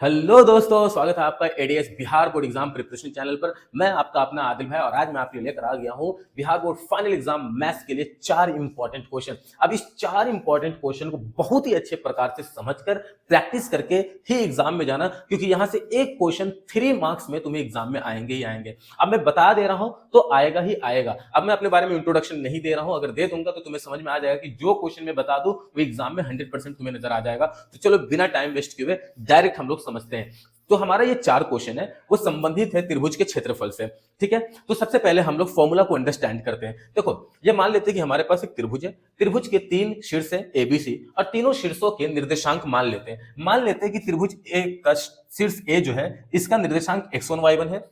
Hello दोस्तों, स्वागत है आपका ADS Bihar board exam preparation channel पर। मैं आपका अपना आदिल भाई और आज मैं आपके लिए लेकर आ गया हूं Bihar board final exam maths के लिए 4 इंपॉर्टेंट क्वेश्चन। अब इस 4 इंपॉर्टेंट क्वेश्चन को बहुत ही अच्छे प्रकार से समझकर प्रैक्टिस करके ही एग्जाम में जाना, क्योंकि यहां से एक क्वेश्चन 3 मार्क्स में तुम्हें एग्जाम में आएंगे ही आएंगे। अब मैं बता दे रहा हूं तो आएगा ही आएगा। अब मैं अपने बारे में इंट्रोडक्शन नहीं दे रहा हूं, अगर दे दूंगा तो तुम्हें समझ में आ जाएगा कि जो क्वेश्चन मैं बता दूं वो एग्जाम में 100% तुम्हें नजर आ जाएगा। तो चलो बिना टाइम वेस्ट किए हुए डायरेक्ट हम लोग समझते हैं। तो हमारा ये 4 क्वेश्चन है वो संबंधित है त्रिभुज के क्षेत्रफल से। ठीक है, तो सबसे पहले हम लोग फॉर्मूला को अंडरस्टैंड करते हैं। देखो, ये मान लेते हैं कि हमारे पास एक त्रिभुज है, त्रिभुज के 3 शीर्ष है एबीसी और तीनों शीर्षों के निर्देशांक मान लेते हैं। मान लेते हैं कि त्रिभुज ए का शीर्ष ए जो है इसका निर्देशांक x1 y1 है,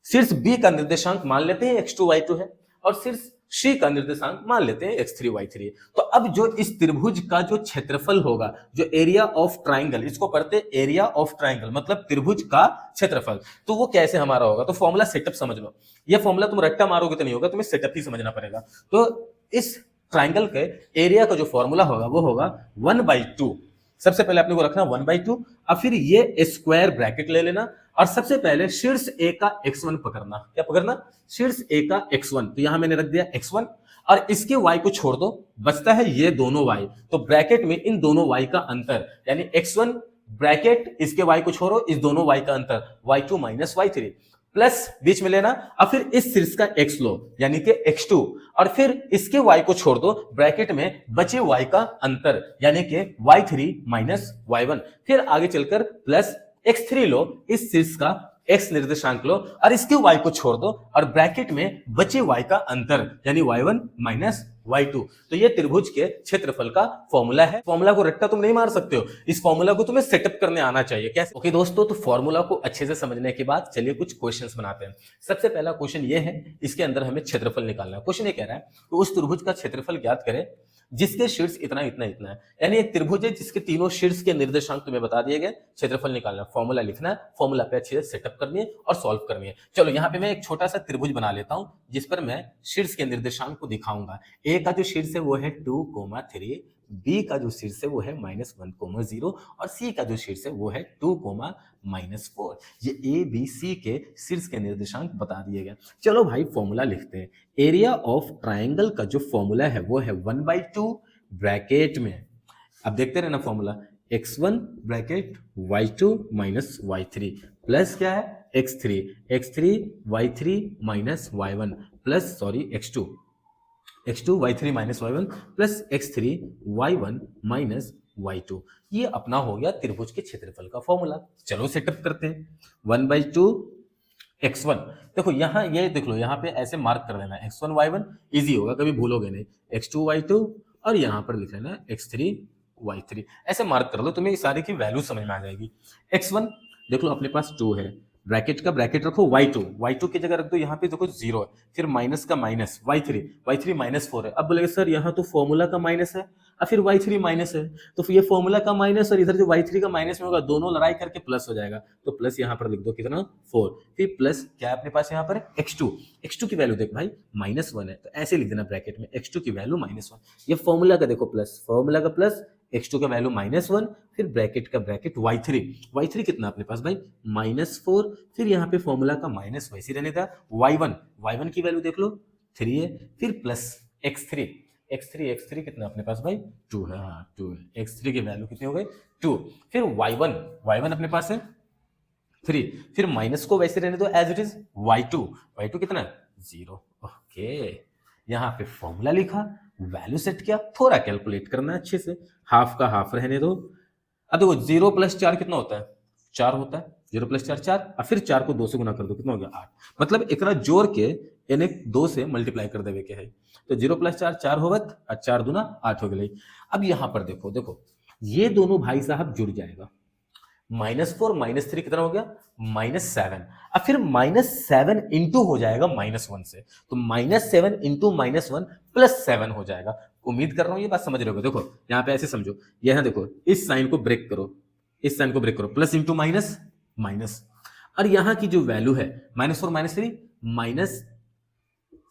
शीर्ष बी का निर्देशांक मान लेते हैं x2 y2 है और शीर्ष सी का निर्देशांक मान लेते हैं x3 y3। तो अब जो इस त्रिभुज का जो क्षेत्रफल होगा, जो एरिया ऑफ ट्राइंगल, इसको पढ़ते हैं एरिया ऑफ ट्राइंगल मतलब त्रिभुज का क्षेत्रफल, तो वो कैसे हमारा होगा। तो फॉर्मूला सेटअप समझ लो। ये फॉर्मूला तुम रट्टा मारोगे तो नहीं होगा, तुम्हें सेटअप ही समझना पड़ेगा। तो इस ट्राइंगल के एरिया का जो फॉर्मूला होगा वो होगा 1/2। सबसे पहले अपने को रखना 1/2 और फिर ये स्क्वायर ब्रैकेट ले लेना और सबसे पहले शीर्ष ए का x1 पकड़ना। क्या पकड़ना? शीर्ष ए का x1। तो यहां मैंने रख दिया x1 और इसके y को छोड़ दो, बचता है ये दोनों y। तो ब्रैकेट में इन दोनों y का अंतर यानी x1 ब्रैकेट इसके y को छोड़ो, इस दोनों y का अंतर y2 माइनस y3 प्लस बीच में लेना और फिर इस शीर्ष का x लो यानी कि x2 और फिर इसके y को छोड़ दो, ब्रैकेट में बचे y का अंतर यानी कि y3 माइनस y1। फिर आगे चलकर प्लस x3 लो, इस शीर्ष का x निर्देशांक लो और इसके y को छोड़ दो और ब्रैकेट में बचे y का अंतर यानी y1 माइनस y2। तो ये त्रिभुज के क्षेत्रफल का फॉर्मूला है। फॉर्मूला को रट्टा तुम नहीं मार सकते हो, इस फॉर्मूला को तुम्हें सेटअप करने आना चाहिए। कैसे? ओके दोस्तों, तो फॉर्मूला को अच्छे से समझने के बाद चलिए कुछ क्वेश्चंस बनाते हैं। सबसे पहला क्वेश्चन ये है, इसके अंदर हमें क्षेत्रफल निकालना है। क्वेश्चन ये कह रहा है कि उस त्रिभुज का क्षेत्रफल ज्ञात करें जिसके शीर्ष इतना इतना इतना है। यानी एक त्रिभुज है जिसके तीनों शीर्ष के निर्देशांक तुम्हें बता दिए गए, क्षेत्रफल निकालना, फॉर्मूला लिखना है, फॉर्मूला पे अच्छे से सेटअप करनी है और सॉल्व करनी है। चलो यहाँ पे मैं एक छोटा सा त्रिभुज बना लेता हूं जिस पर मैं शीर्ष के निर्देशांक को दिखाऊंगा। ए का जो शीर्ष है वो है 2,3, बी का जो शीर्ष है वो है -1,0 और सी का जो शीर्ष है वो है 2,-4। ये ए बी सी के शीर्ष के निर्देशांक बता दिए गए। चलो भाई फॉर्मूला लिखते हैं। एरिया ऑफ ट्राइंगल का जो फॉर्मूला है वो है 1/2 ब्रैकेट में, अब देखते रहना formula, x1 bracket y2 minus y3 plus क्या है x3 y3 minus y1 plus x2 y3 minus y1 plus x3 y1 minus y2। ये अपना हो गया त्रिभुज के क्षेत्रफल का फॉर्मूला। चलो सेटअप करते हैं। 1/2 x1, देखो यहाँ ये देख लो, यहाँ पे ऐसे मार्क कर देना x1 y1, इजी होगा, कभी भूलोगे नहीं। x2 y2 और यहाँ पर लिख लेना x3 y3, ऐसे मार्क कर लो, तुम्हें इस सारे की वैल्यू समझ में आ जाएगी। x1 देख लो अपने पास 2 है, ब्रैकेट का ब्रैकेट रखो, y2 की जगह रख दो, यहाँ पे देखो 0 है, फिर माइनस का माइनस y3 -4 है। अब बोलेगा सर यहाँ तो फॉर्मूला का माइनस है और फिर y3 माइनस है, तो फिर ये फॉर्मूला का माइनस और इधर जो y3 का माइनस में होगा दोनों लड़ाई करके प्लस हो जाएगा। तो प्लस यहाँ पर लिख दो कितना 4, फिर प्लस क्या अपने पास यहाँ पर x2 की वैल्यू देख भाई -1 है, तो ऐसे लिख देना ब्रैकेट में x2 की वैल्यू -1। ये फॉर्मूला का देखो प्लस, फॉर्मूला का प्लस, x2 का वैल्यू -1, फिर ब्रैकेट का ब्रैकेट y3 कितना अपने पास भाई -4, फिर यहाँ पे फॉर्मूला का माइनस वैसे रहने था, y1 की वैल्यू देख लो 3 है, फिर प्लस x3 कितना अपने पास भाई 2 है, हाँ 2 है, x3 की वैल्यू कितनी हो गई 2, फिर y1 अपने पास है 3, फिर माइनस को वैसे रहने दो एज इट इज, y2 कितना 0। ओके, यहाँ पे फॉर्मूला लिखा, वैल्यू सेट किया, थोड़ा कैलकुलेट करना अच्छे से, हाफ का हाफ रहने दो। अब देखो 0 + 4 कितना होता है 4 होता है, 0 + 4 4 और फिर 4 को 2 से गुना कर दो, कितना हो गया 8। मतलब इतना जोड़ के इन्हें 2 से मल्टीप्लाई कर देवे के है, तो 0 + 4 4 होवत और 4 दूना 8 हो गई। अब यहाँ पर देखो ये दोनों भाई साहब जुड़ जाएगा, -4 -3 कितना हो गया -7, और फिर -7 इंटू हो जाएगा -1 से, तो -7 इंटू -1 प्लस 7 हो जाएगा। उम्मीद कर रहा हूं ये बात समझ रहे हो। देखो यहाँ पे ऐसे समझो, यहां देखो इस साइन को ब्रेक करो, प्लस इंटू माइनस, और यहाँ की जो वैल्यू है -4 -3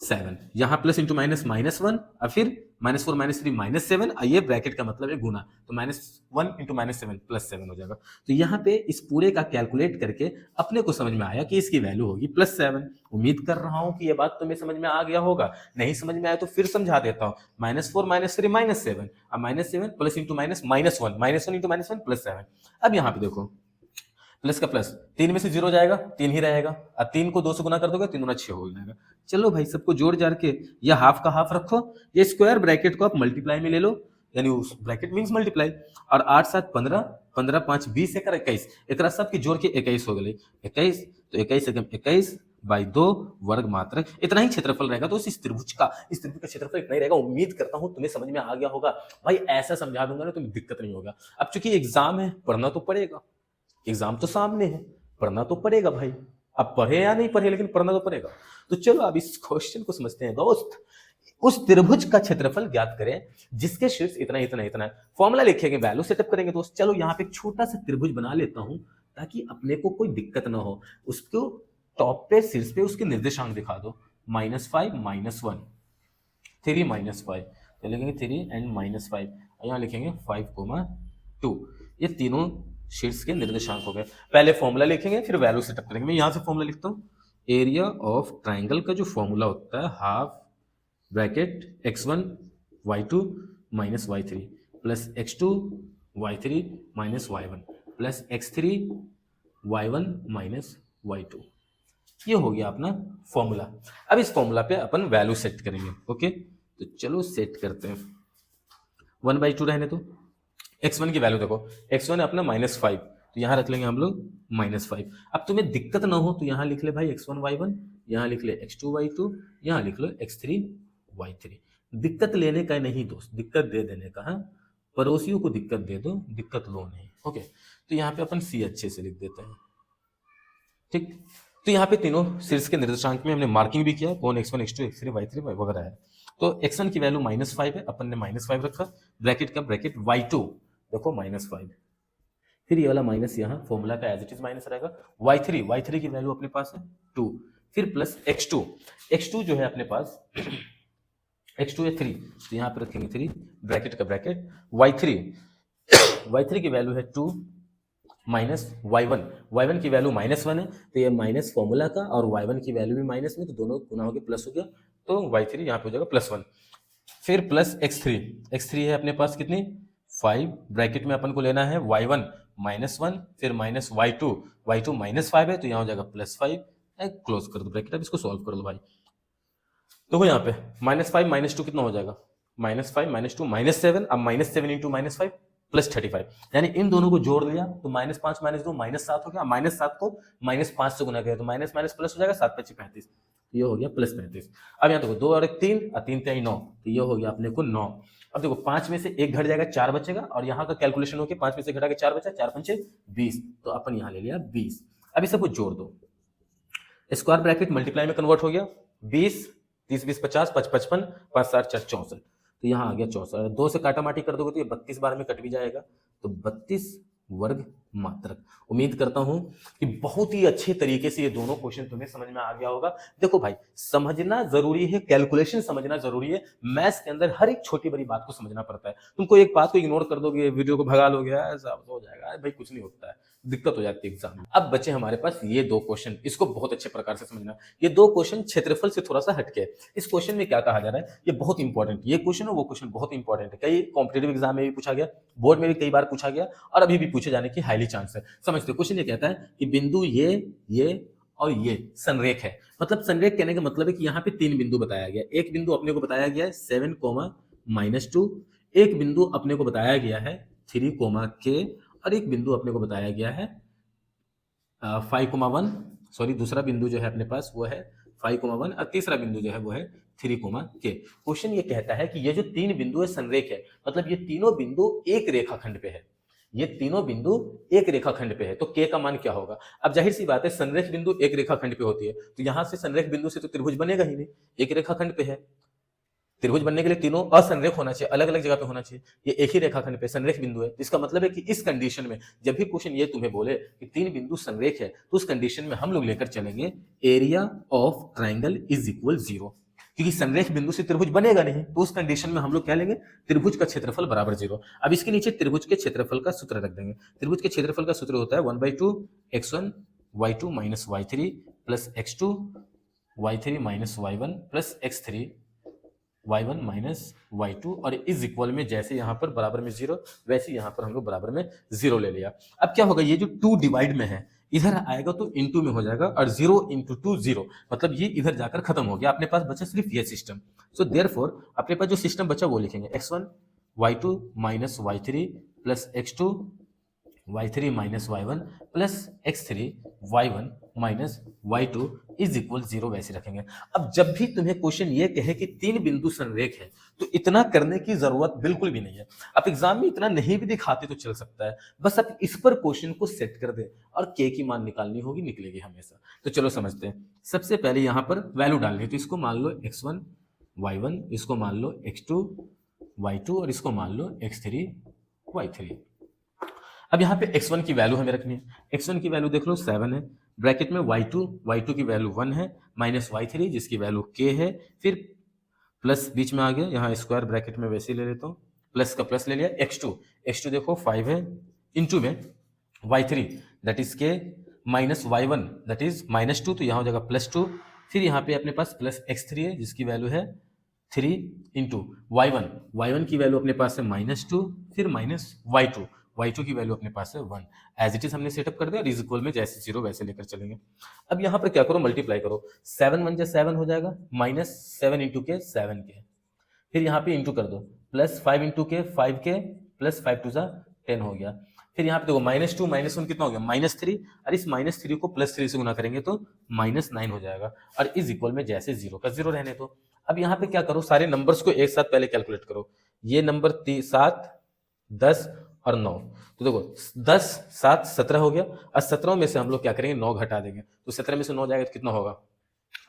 7, यहाँ प्लस इंटू माइनस -1 और फिर -4 -3 -7, और ये ब्रैकेट का मतलब है गुना, तो -1 इंटू -7 +7 हो जाएगा। तो यहाँ पे इस पूरे का कैलकुलेट करके अपने को समझ में आया कि इसकी वैल्यू होगी +7। उम्मीद कर रहा हूँ कि ये बात तुम्हें समझ में आ गया होगा। नहीं समझ में आया तो फिर समझा देता हूँ। -4 -3 -7, अब -7 प्लस इंटू माइनस -1, -1 इंटू -1 +7। अब यहाँ पे देखो, प्लस का प्लस, 3 में से 0 जाएगा, 3 ही रहेगा, और 3 को 2 से गुना कर दोगे, 3 गुना 6 हो जाएगा। चलो भाई, सबको जोड़ जाड़ के या हाफ का हाफ रखो, ये स्क्वायर ब्रैकेट को आप मल्टीप्लाई में ले लो, यानी उस ब्रैकेट मींस मल्टीप्लाई, और 8 7 15, 15 5 20 एक 21, एक सब की जोड़ के 21 हो गई। 21, तो 21 एकम 21 बाई 2 वर्ग मात्रक, इतना ही क्षेत्रफल रहेगा। तो इस त्रिभुज का क्षेत्रफल इतना ही रहेगा। उम्मीद करता हूं तुम्हें समझ में आ गया होगा। भाई ऐसा समझा दूंगा ना, तुम्हें दिक्कत नहीं होगा। अब चूंकि एग्जाम है, पढ़ना तो पड़ेगा, एग्जाम तो सामने है, पढ़ना तो पड़ेगा भाई। अब पढ़े या नहीं पढ़े, लेकिन पढ़ना तो पड़ेगा। तो चलो अब इस क्वेश्चन को समझते हैं दोस्त। उस त्रिभुज का क्षेत्रफल ज्ञात करें जिसके शीर्ष इतना इतना इतना है। फॉर्मूला लिखेंगे, वैल्यू सेटअप करेंगे दोस्त। चलो यहाँ पे एक छोटा सा त्रिभुज बना लेता हूं ताकि अपने को कोई दिक्कत ना हो। उसको टॉप पे, शीर्ष पे उसके निर्देशांक दिखा दो, -5 -1, 3 -5, तो लिखेंगे 3 एंड -5, यहाँ लिखेंगे 5, 2। ये तीनों शीर्ष के निर्देशांक हो गए। पहले फॉर्मूला लिखेंगे, फिर वैल्यू सेटअप करेंगे। मैं यहाँ से फॉर्मूला लिखता हूँ। एरिया ऑफ ट्राइंगल का जो फॉर्मूला होता है, half bracket x1 y2 minus y3 plus x2 y3 minus y1 plus x3 y1 minus y2। ये हो गया अपना फॉर्मूला। अब इस फॉर्मूला पे अपन वैल्यू सेट करेंगे। ओके, तो चलो सेट करते हैं। 1/2 रहने दो। x1 की वैल्यू देखो, x1 है अपना -5, तो यहाँ रख लेंगे हम लोग -5। अब तुम्हें दिक्कत ना हो तो यहाँ लिख ले भाई x1 y1, यहाँ लिख ले x2 y2, यहाँ लिख लो x3 y3। दिक्कत लेने का नहीं दोस्त, दिक्कत दे देने का। हाँ, पड़ोसियों को दिक्कत दे दो, दिक्कत लो नहीं। ओके, तो यहाँ पे अपन c अच्छे से लिख देते हैं। ठीक, तो यहाँ पे तीनों शीर्ष के निर्देशांक में हमने मार्किंग भी किया, कौन x1 x2 x3 y3 वगैरह है। तो x1 की वैल्यू -5 है, अपन ने -5 रखा। ब्रैकेट का ब्रैकेट y2 देखो -5, फिर ये वाला माइनस यहाँ फॉर्मूला का एज इट इज माइनस रहेगा। y3 की वैल्यू अपने पास है 2, फिर प्लस x2 जो है अपने पास x2 है 3, तो यहाँ पे रखेंगे 3, ब्रैकेट का ब्रैकेट y3 की वैल्यू है 2 माइनस y1 की वैल्यू -1 है, तो ये माइनस फॉर्मूला का और y1 की वैल्यू भी माइनस में, तो दोनों गुना हो गया, प्लस हो गया, तो y3 यहाँ पे हो जाएगा +1। फिर प्लस x3 है अपने पास कितनी 5, ब्रैकेट में अपन को लेना है y1 -1, फिर माइनस y2 -5 है, तो यहाँ हो जाएगा +5। क्लोज कर दो ब्रैकेट। अब इसको सॉल्व कर लो भाई। देखो यहाँ पे -5 -2 कितना हो जाएगा, -5 -2 -7, अब -7 इंटू -5 +35, यानी इन दोनों को जोड़ लिया तो -5 -2 -7 हो गया। -7 को -5 से गुना किया तो माइनस माइनस प्लस हो जाएगा, 7 5 35, ये हो गया +35। अब यहाँ देखो 2 और 1 3 और 3 3 9, तो ये हो गया अपने को 9। अब देखो 5 में से 1 घट जाएगा, 4 बचेगा, और यहाँ का कैलकुलेशन हो गया 5 में से घटा के 4 बचा, 4 5 20, तो अपन यहाँ ले लिया 20। अब इस सबको जोड़ दो, स्क्वायर ब्रैकेट मल्टीप्लाई में कन्वर्ट हो गया, 20 30 20 50 5 55 5 7 4 64, तो यहाँ आ गया 64। 2 से काटा माटी कर दोगे तो ये 32 बार में कट भी जाएगा, तो 32 वर्ग मात्रक। उम्मीद करता हूं कि बहुत ही अच्छे तरीके से ये दोनों क्वेश्चन तुम्हें समझ में आ गया होगा। देखो भाई, समझना जरूरी है, कैलकुलेशन समझना जरूरी है। मैथ्स के अंदर हर एक छोटी बड़ी बात को समझना पड़ता है। तुमको एक बात को इग्नोर कर दोगे, वीडियो को भगा लोगे, ऐसा हो जाएगा भाई, कुछ नहीं होता है, दिक्कत हो जाती है एग्जाम में। अब बचे हमारे पास ये 2 क्वेश्चन, इसको बहुत अच्छे प्रकार से समझना। ये 2 क्वेश्चन क्षेत्रफल से थोड़ा सा हटके। इस क्वेश्चन में क्या कहा जा रहा है, ये बहुत इंपॉर्टेंट, ये क्वेश्चन और वो क्वेश्चन बहुत इंपॉर्टेंट है। कई कॉम्पिटेटिव एग्जाम में भी पूछा गया, बोर्ड में भी कई बार पूछा गया, और अभी भी पूछे जाने की हाईली चांस है। समझते हो, क्वेश्चन ये कहता है कि बिंदु ये और ये संरेख है। मतलब संरेख कहने का मतलब है कि यहाँ पे 3 बिंदु बताया गया। एक बिंदु अपने को बताया गया है 7, -2, एक बिंदु अपने को बताया गया है 3, k, और एक बिंदु अपने को बताया गया है 5,1, सॉरी दूसरा बिंदु जो है अपने पास वो है 5,1, और तीसरा बिंदु जो है वो है 3,k। क्वेश्चन ये कहता है कि ये जो 3 बिंदु है संरेख है, मतलब ये तीनों बिंदु एक रेखाखंड पे है, ये तीनों बिंदु एक रेखाखंड पे है, तो k का मान क्या होगा। अब जाहिर सी बात है, संरेख बिंदु एक रेखाखंड पे होती है, तो यहां से संरेख बिंदु से तो त्रिभुज बनेगा ही नहीं, एक रेखाखंड पे है। त्रिभुज बनने के लिए तीनों असंरेख होना चाहिए, अलग अलग जगह पे होना चाहिए। ये एक ही रेखाखंड पे संरेख बिंदु है। इसका मतलब है कि इस कंडीशन में जब भी क्वेश्चन ये तुम्हें बोले कि 3 बिंदु संरेख है, तो उस कंडीशन में हम लोग लेकर चलेंगे area of triangle is equal 0। क्योंकि संरेख बिंदु से त्रिभुज बनेगा नहीं, तो उस कंडीशन में हम लोग क्या लेंगे, त्रिभुज का क्षेत्रफल बराबर 0। अब इसके नीचे त्रिभुज के क्षेत्रफल का सूत्र रख देंगे। त्रिभुज के क्षेत्रफल का सूत्र होता है 1/2 x1 y2 minus y3 plus x2 y3 minus y1 plus x3 y1 minus y2 और इज इक्वल में जैसे यहाँ पर बराबर में 0 वैसे यहाँ पर हम लोग बराबर में 0 ले लिया। अब क्या होगा, ये जो 2 डिवाइड में है इधर आएगा तो इनटू में हो जाएगा और 0 इंटू 2 0, मतलब ये इधर जाकर खत्म हो गया। अपने पास बचा सिर्फ ये सिस्टम। सो देयरफॉर अपने पास जो सिस्टम बचा वो लिखेंगे x1 y2 minus y3 plus x2 y3 minus y1 plus x3 y1 minus y2 is equal 0 वैसे रखेंगे। अब जब भी तुम्हें क्वेश्चन ये कहे कि 3 बिंदु संरेख है तो इतना करने की जरूरत बिल्कुल भी नहीं है। आप एग्जाम में इतना नहीं भी दिखाते तो चल सकता है, बस आप इस पर क्वेश्चन को सेट कर दे और k की मान निकालनी होगी, निकलेगी हमेशा। तो चलो समझते हैं। सबसे पहले यहाँ पर वैल्यू डालनी है, तो इसको मान लो x1 y1, इसको मान लो x2 y2 और इसको मान लो x3 y3। अब यहाँ पे x1 की वैल्यू हमें रखनी है। x1 की वैल्यू देख लो 7 है, ब्रैकेट में y2 की वैल्यू 1 है, माइनस y3 जिसकी वैल्यू k है, फिर प्लस बीच में आ गया, यहाँ स्क्वायर ब्रैकेट में वैसे ही ले लेता हूँ, प्लस का प्लस ले लिया। x2 देखो 5 है, इंटू में y3 that is k minus y1 that is -2, तो यहाँ हो जाएगा +2। फिर यहाँ पे अपने पास प्लस x3 है जिसकी वैल्यू है 3 इंटू y1 की वैल्यू अपने पास है -2, फिर माइनस y2 की वैल्यू अपने पास है 1। एज इट इज हमने सेटअप कर दिया और इज इक्वल में जैसे 0 वैसे लेकर चलेंगे। अब यहाँ पर क्या करो, मल्टीप्लाई करो, 7 1 7 हो जाएगा, -7 इंटू के 7 के, फिर यहाँ पे इंटू कर दो, प्लस 5 इंटू के 5 के प्लस 5 2 10 हो गया। फिर यहाँ पे देखो -2 -1 कितना हो गया, -3, और इस -3 को +3 से गुना करेंगे तो -9 हो जाएगा और इज इक्वल में जैसे 0 का 0 रहने दो। अब यहाँ पे क्या करो, सारे नंबर्स को एक साथ पहले कैलकुलेट करो। ये नंबर 7 10 और 9, तो देखो 10 7 17 हो गया, और 17 में से हम लोग क्या करेंगे 9 घटा देंगे, तो 17 में से 9 जाएगा तो कितना होगा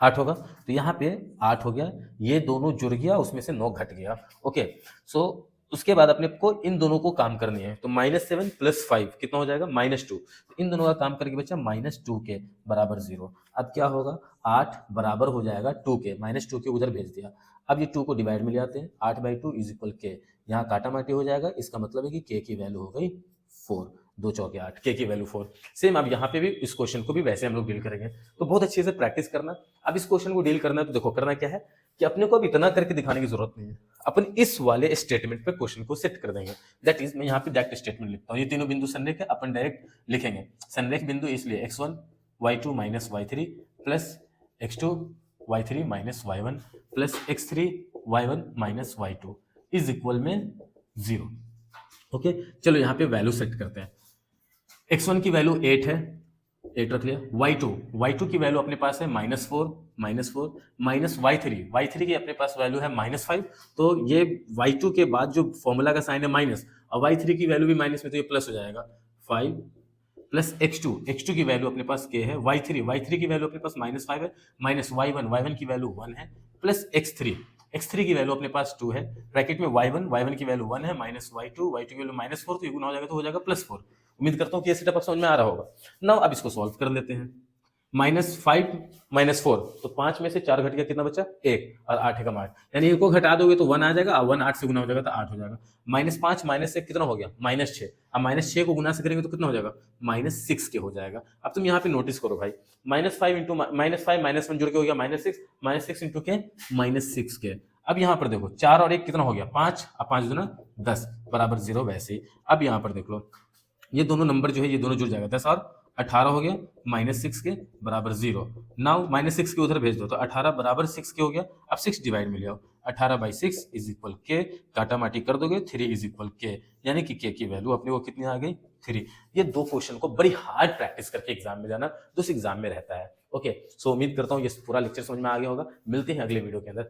8 होगा, तो यहाँ पे 8 हो गया, ये दोनों जुड़ गया, उसमें से 9 घट गया। ओके, सो उसके बाद अपने को इन दोनों को काम करनी है, तो -7 + 5 कितना हो जाएगा -2, तो इन दोनों का काम करके बच्चा -2 के बराबर 0। अब क्या होगा, 8 बराबर हो जाएगा 2 के, -2 के उधर भेज दिया। अब ये 2 को डिवाइड में ले आते हैं, 8/2 इज इक्वल k, यहाँ काटा माटी हो जाएगा, इसका मतलब है कि k की वैल्यू हो गई 4, 2 चौके 8, k की वैल्यू 4। सेम अब यहाँ पे भी इस क्वेश्चन को भी वैसे हम लोग डील करेंगे, तो बहुत अच्छे से प्रैक्टिस करना। अब इस क्वेश्चन को डील करना है तो देखो करना क्या है कि अपने को अब इतना करके दिखाने की जरूरत नहीं है, अपन इस वाले स्टेटमेंट पे क्वेश्चन को सेट कर देंगे। दैट इज मैं यहाँ पे डायरेक्ट स्टेटमेंट लिखता हूँ, ये तीनों बिंदु संरेख है, अपन डायरेक्ट लिखेंगे संरेख बिंदु, इसलिए x1 y2 minus y3 plus x2 y3 minus y1 plus x3 y1 minus y2 is equal में 0। ओके, चलो यहाँ पे वैल्यू सेट करते हैं। x1 की वैल्यू 8 है, 8 रख लिया। y2 की वैल्यू अपने पास है -4 माइनस y3 की अपने पास वैल्यू है -5, तो ये y2 के बाद जो फॉर्मूला का साइन है माइनस, और y3 की वैल्यू भी माइनस में, तो ये प्लस हो जाएगा 5 प्लस x2 की वैल्यू अपने पास k है, y3 की वैल्यू अपने पास -5 है, माइनस y1 की वैल्यू 1 है, प्लस x3 की वैल्यू अपने पास 2 है, ब्रैकेट में y1 की वैल्यू 1 है, माइनस y2 की वैल्यू -4, तो ये गुना हो जाएगा तो हो जाएगा +4। उम्मीद करता हूँ कि ये सेटअप अब समझ में आ रहा होगा। नाउ अब इसको सॉल्व कर लेते हैं। -5 -4, तो 5 में से 4 घट गया, कितना बचा 1, और 8 एकम 8, यानी इनको घटा दोगे तो 1 आ जाएगा, और 1 8 से गुना हो जाएगा तो 8 हो जाएगा। -5 माइनस से कितना हो गया -6, अब -6 को गुना से करेंगे तो कितना हो जाएगा -6 के हो जाएगा। अब तुम यहाँ पे नोटिस करो भाई, -5 इंटू -5 -1 जुड़ के हो गया -6 इंटू के -6 के। अब यहाँ पर देखो 4 और 1 कितना हो गया 5, अब 5 दूना 10 बराबर 0 वैसे ही। अब यहाँ पर देख लो ये दोनों नंबर जो है ये दोनों जुड़ जाएगा, 10 और 18 हो गया, -6 के बराबर 0। नाउ -6 के उधर भेज दो, तो 18 बराबर 6 के हो गया। अब 6 डिवाइड में ले आओ, 18/6 इज इक्वल k, काटा माटी कर दोगे 3 इज इक्वल k, यानी कि k की वैल्यू अपने को कितनी आ गई 3। ये दो क्वेश्चन को बड़ी हार्ड प्रैक्टिस करके एग्जाम में जाना, तो उस एग्जाम में रहता है। ओके, सो उम्मीद करता हूँ ये पूरा लेक्चर समझ में आ गया होगा। मिलते हैं अगले वीडियो के अंदर।